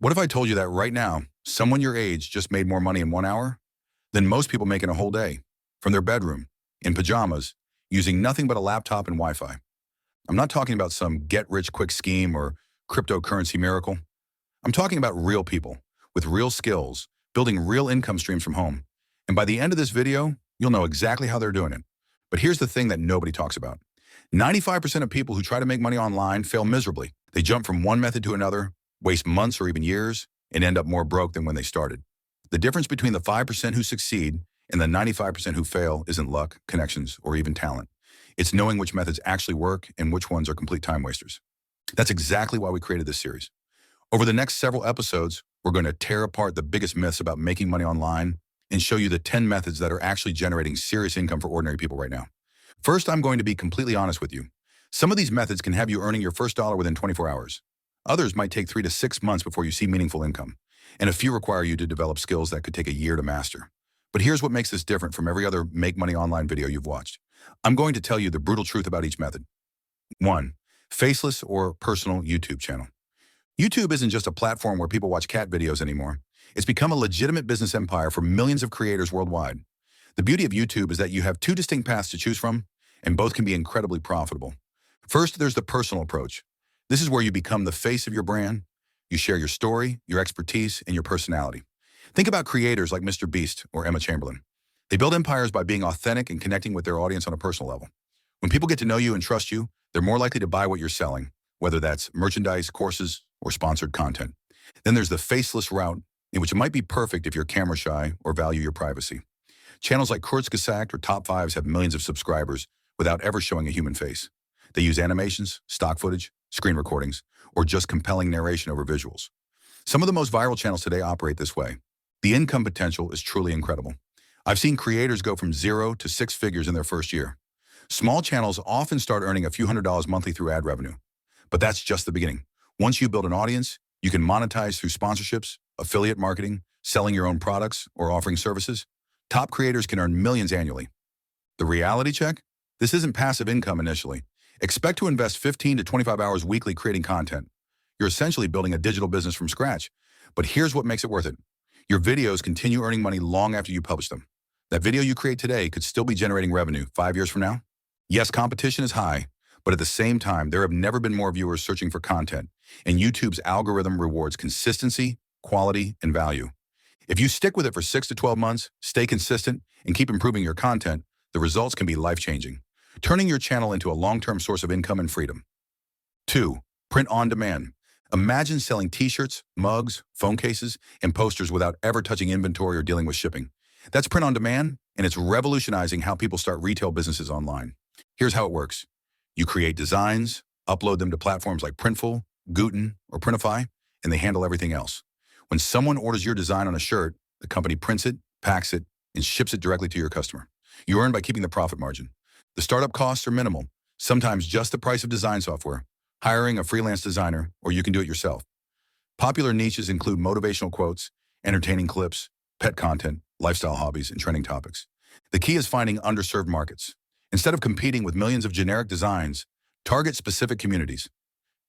What if I told you that right now, someone your age just made more money in 1 hour than most people make in a whole day, from their bedroom, in pajamas, using nothing but a laptop and Wi-Fi? I'm not talking about some get-rich-quick scheme or cryptocurrency miracle. I'm talking about real people with real skills, building real income streams from home. And by the end of this video, you'll know exactly how they're doing it. But here's the thing that nobody talks about. 95% of people who try to make money online fail miserably. They jump from one method to another, waste months or even years, and end up more broke than when they started. The difference between the 5% who succeed and the 95% who fail isn't luck, connections, or even talent. It's knowing which methods actually work and which ones are complete time wasters. That's exactly why we created this series. Over the next several episodes, we're going to tear apart the biggest myths about making money online and show you the 10 methods that are actually generating serious income for ordinary people right now. First, I'm going to be completely honest with you. Some of these methods can have you earning your first dollar within 24 hours. Others might take 3 to 6 months before you see meaningful income, and a few require you to develop skills that could take a year to master. But here's what makes this different from every other Make Money Online video you've watched. I'm going to tell you the brutal truth about each method. 1. Faceless or personal YouTube channel. YouTube isn't just a platform where people watch cat videos anymore. It's become a legitimate business empire for millions of creators worldwide. The beauty of YouTube is that you have 2 distinct paths to choose from, and both can be incredibly profitable. First, there's the personal approach. This is where you become the face of your brand. You share your story, your expertise, and your personality. Think about creators like Mr. Beast or Emma Chamberlain. They build empires by being authentic and connecting with their audience on a personal level. When people get to know you and trust you, they're more likely to buy what you're selling, whether that's merchandise, courses, or sponsored content. Then there's the faceless route, in which it might be perfect if you're camera shy or value your privacy. Channels like Kurzgesagt or Top 5s have millions of subscribers without ever showing a human face. They use animations, stock footage, screen recordings, or just compelling narration over visuals. Some of the most viral channels today operate this way. The income potential is truly incredible. I've seen creators go from 0 to 6 figures in their first year. Small channels often start earning a few $100s monthly through ad revenue. But that's just the beginning. Once you build an audience, you can monetize through sponsorships, affiliate marketing, selling your own products, or offering services. Top creators can earn millions annually. The reality check? This isn't passive income initially. Expect to invest 15 to 25 hours weekly creating content. You're essentially building a digital business from scratch. But here's what makes it worth it. Your videos continue earning money long after you publish them. That video you create today could still be generating revenue 5 years from now. Yes, competition is high, but at the same time, there have never been more viewers searching for content, and YouTube's algorithm rewards consistency, quality, and value. If you stick with it for 6 to 12 months, stay consistent, and keep improving your content, the results can be life-changing, turning your channel into a long-term source of income and freedom. 2. Print on demand. Imagine selling t-shirts, mugs, phone cases, and posters without ever touching inventory or dealing with shipping. That's print on demand, and it's revolutionizing how people start retail businesses online. Here's how it works. You create designs, upload them to platforms like Printful, Guten, or Printify, and they handle everything else. When someone orders your design on a shirt, the company prints it, packs it, and ships it directly to your customer. You earn by keeping the profit margin. The startup costs are minimal, sometimes just the price of design software, hiring a freelance designer, or you can do it yourself. Popular niches include motivational quotes, entertaining clips, pet content, lifestyle hobbies, and trending topics. The key is finding underserved markets. Instead of competing with millions of generic designs, target specific communities.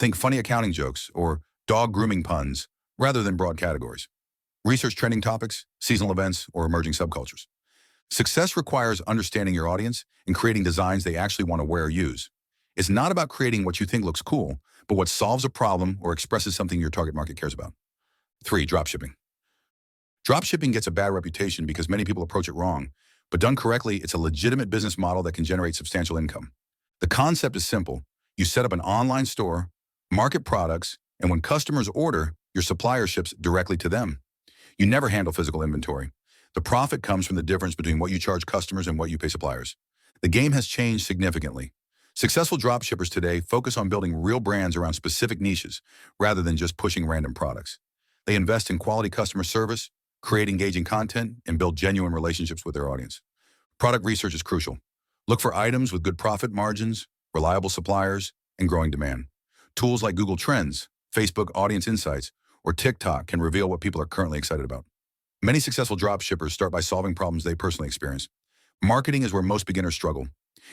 Think funny accounting jokes or dog grooming puns rather than broad categories. Research trending topics, seasonal events, or emerging subcultures. Success requires understanding your audience and creating designs they actually want to wear or use. It's not about creating what you think looks cool, but what solves a problem or expresses something your target market cares about. 3. Dropshipping. Dropshipping gets a bad reputation because many people approach it wrong, but done correctly, it's a legitimate business model that can generate substantial income. The concept is simple. You set up an online store, market products, and when customers order, your supplier ships directly to them. You never handle physical inventory. The profit comes from the difference between what you charge customers and what you pay suppliers. The game has changed significantly. Successful dropshippers today focus on building real brands around specific niches rather than just pushing random products. They invest in quality customer service, create engaging content, and build genuine relationships with their audience. Product research is crucial. Look for items with good profit margins, reliable suppliers, and growing demand. Tools like Google Trends, Facebook Audience Insights, or TikTok can reveal what people are currently excited about. Many successful dropshippers start by solving problems they personally experience. Marketing is where most beginners struggle.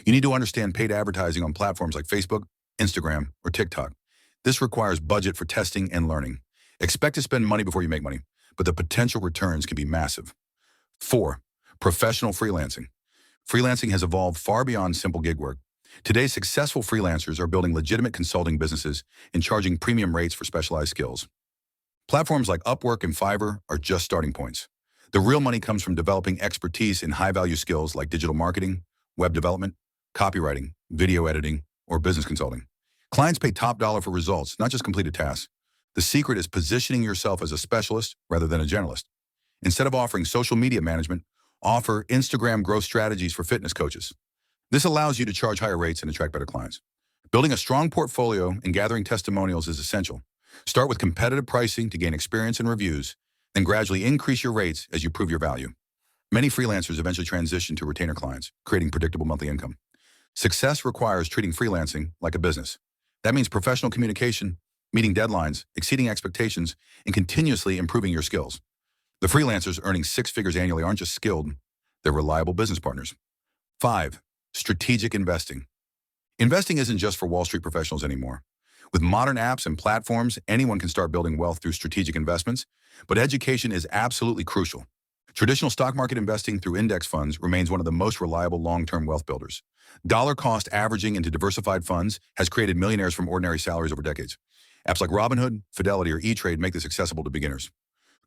You need to understand paid advertising on platforms like Facebook, Instagram, or TikTok. This requires budget for testing and learning. Expect to spend money before you make money, but the potential returns can be massive. 4. Professional freelancing. Freelancing has evolved far beyond simple gig work. Today's successful freelancers are building legitimate consulting businesses and charging premium rates for specialized skills. Platforms like Upwork and Fiverr are just starting points. The real money comes from developing expertise in high-value skills like digital marketing, web development, copywriting, video editing, or business consulting. Clients pay top dollar for results, not just completed tasks. The secret is positioning yourself as a specialist rather than a generalist. Instead of offering social media management, offer Instagram growth strategies for fitness coaches. This allows you to charge higher rates and attract better clients. Building a strong portfolio and gathering testimonials is essential. Start with competitive pricing to gain experience and reviews, then gradually increase your rates as you prove your value. Many freelancers eventually transition to retainer clients, creating predictable monthly income. Success requires treating freelancing like a business. That means professional communication, meeting deadlines, exceeding expectations, and continuously improving your skills. The freelancers earning 6 figures annually aren't just skilled, they're reliable business partners. 5. Strategic investing. Investing isn't just for Wall Street professionals anymore. With modern apps and platforms, anyone can start building wealth through strategic investments, but education is absolutely crucial. Traditional stock market investing through index funds remains one of the most reliable long-term wealth builders. Dollar cost averaging into diversified funds has created millionaires from ordinary salaries over decades. Apps like Robinhood, Fidelity, or E-Trade make this accessible to beginners.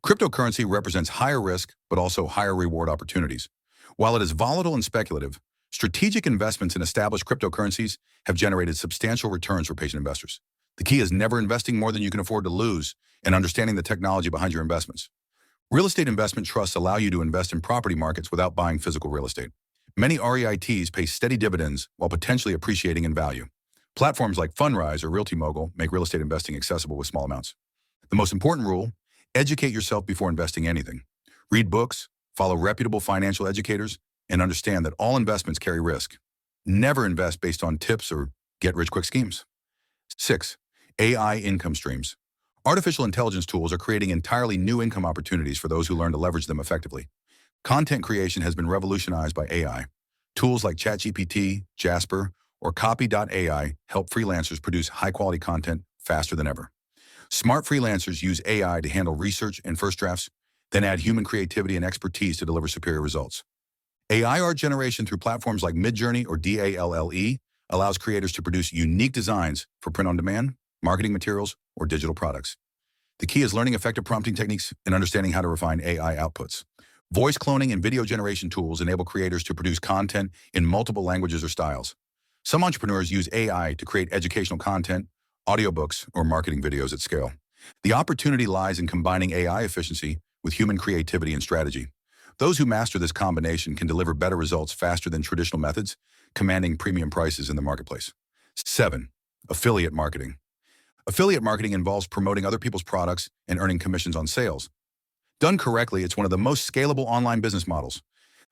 Cryptocurrency represents higher risk, but also higher reward opportunities. While it is volatile and speculative, strategic investments in established cryptocurrencies have generated substantial returns for patient investors. The key is never investing more than you can afford to lose and understanding the technology behind your investments. Real estate investment trusts allow you to invest in property markets without buying physical real estate. Many REITs pay steady dividends while potentially appreciating in value. Platforms like Fundrise or Realty Mogul make real estate investing accessible with small amounts. The most important rule: educate yourself before investing anything. Read books, follow reputable financial educators, and understand that all investments carry risk. Never invest based on tips or get-rich-quick schemes. 6. AI income streams. Artificial intelligence tools are creating entirely new income opportunities for those who learn to leverage them effectively. Content creation has been revolutionized by AI. Tools like ChatGPT, Jasper, or Copy.ai help freelancers produce high-quality content faster than ever. Smart freelancers use AI to handle research and first drafts, then add human creativity and expertise to deliver superior results. AI art generation through platforms like Midjourney or DALL-E allows creators to produce unique designs for print-on-demand, marketing materials, or digital products. The key is learning effective prompting techniques and understanding how to refine AI outputs. Voice cloning and video generation tools enable creators to produce content in multiple languages or styles. Some entrepreneurs use AI to create educational content, audiobooks, or marketing videos at scale. The opportunity lies in combining AI efficiency with human creativity and strategy. Those who master this combination can deliver better results faster than traditional methods, commanding premium prices in the marketplace. 7. Affiliate marketing. Affiliate marketing involves promoting other people's products and earning commissions on sales. Done correctly, it's one of the most scalable online business models.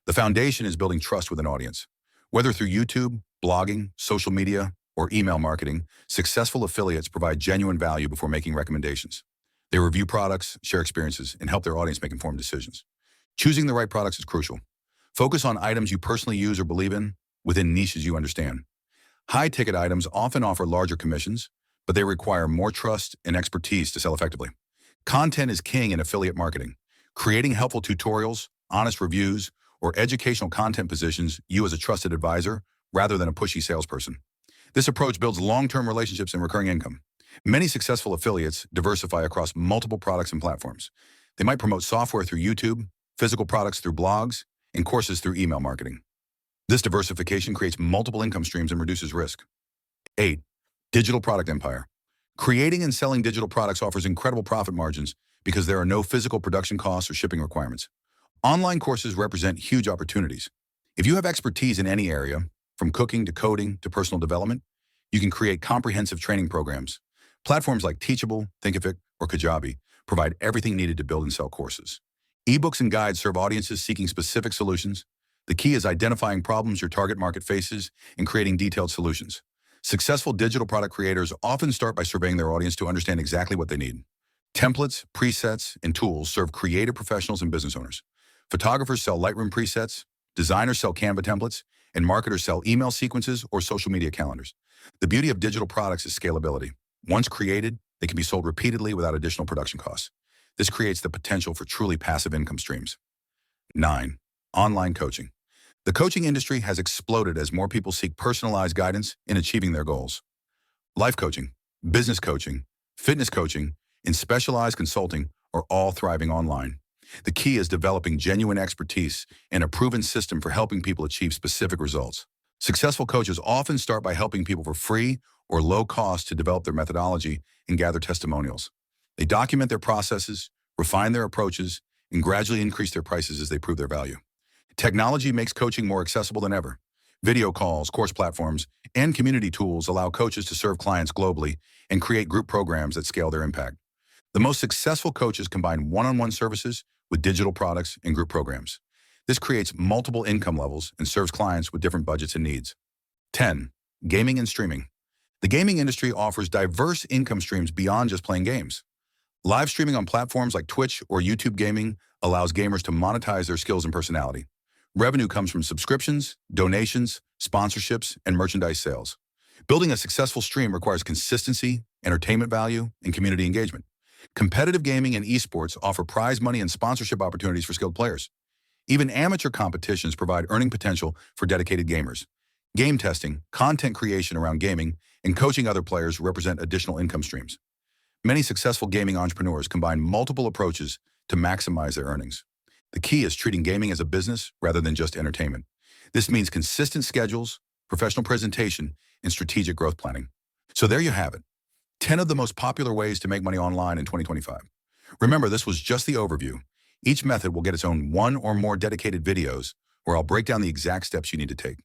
The foundation is building trust with an audience. Whether through YouTube, blogging, social media, or email marketing, successful affiliates provide genuine value before making recommendations. They review products, share experiences, and help their audience make informed decisions. Choosing the right products is crucial. Focus on items you personally use or believe in within niches you understand. High-ticket items often offer larger commissions, but they require more trust and expertise to sell effectively. Content is king in affiliate marketing. Creating helpful tutorials, honest reviews, or educational content positions you as a trusted advisor rather than a pushy salesperson. This approach builds long-term relationships and recurring income. Many successful affiliates diversify across multiple products and platforms. They might promote software through YouTube, physical products through blogs, and courses through email marketing. This diversification creates multiple income streams and reduces risk. 8. Digital product empire. Creating and selling digital products offers incredible profit margins because there are no physical production costs or shipping requirements. Online courses represent huge opportunities. If you have expertise in any area, from cooking to coding to personal development, you can create comprehensive training programs. Platforms like Teachable, Thinkific, or Kajabi provide everything needed to build and sell courses. Ebooks and guides serve audiences seeking specific solutions. The key is identifying problems your target market faces and creating detailed solutions. Successful digital product creators often start by surveying their audience to understand exactly what they need. Templates, presets, and tools serve creative professionals and business owners. Photographers sell Lightroom presets, designers sell Canva templates, and marketers sell email sequences or social media calendars. The beauty of digital products is scalability. Once created, They can be sold repeatedly without additional production costs. This creates the potential for truly passive income streams. 9. Online coaching. The coaching industry has exploded as more people seek personalized guidance in achieving their goals. Life coaching, business coaching, fitness coaching, and specialized consulting are all thriving online. The key is developing genuine expertise and a proven system for helping people achieve specific results. Successful coaches often start by helping people for free or low cost to develop their methodology and gather testimonials. They document their processes, refine their approaches, and gradually increase their prices as they prove their value. Technology makes coaching more accessible than ever. Video calls, course platforms, and community tools allow coaches to serve clients globally and create group programs that scale their impact. The most successful coaches combine one-on-one services with digital products and group programs. This creates multiple income levels and serves clients with different budgets and needs. 10. Gaming and streaming. The gaming industry offers diverse income streams beyond just playing games. Live streaming on platforms like Twitch or YouTube Gaming allows gamers to monetize their skills and personality. Revenue comes from subscriptions, donations, sponsorships, and merchandise sales. Building a successful stream requires consistency, entertainment value, and community engagement. Competitive gaming and esports offer prize money and sponsorship opportunities for skilled players. Even amateur competitions provide earning potential for dedicated gamers. Game testing, content creation around gaming, and coaching other players represent additional income streams. Many successful gaming entrepreneurs combine multiple approaches to maximize their earnings. The key is treating gaming as a business rather than just entertainment. This means consistent schedules, professional presentation, and strategic growth planning. So there you have it, 10 of the most popular ways to make money online in 2025. Remember, this was just the overview. Each method will get its own one or more dedicated videos where I'll break down the exact steps you need to take.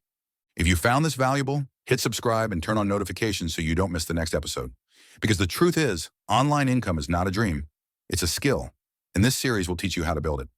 If you found this valuable, hit subscribe and turn on notifications so you don't miss the next episode. Because the truth is, online income is not a dream, it's a skill, and this series will teach you how to build it.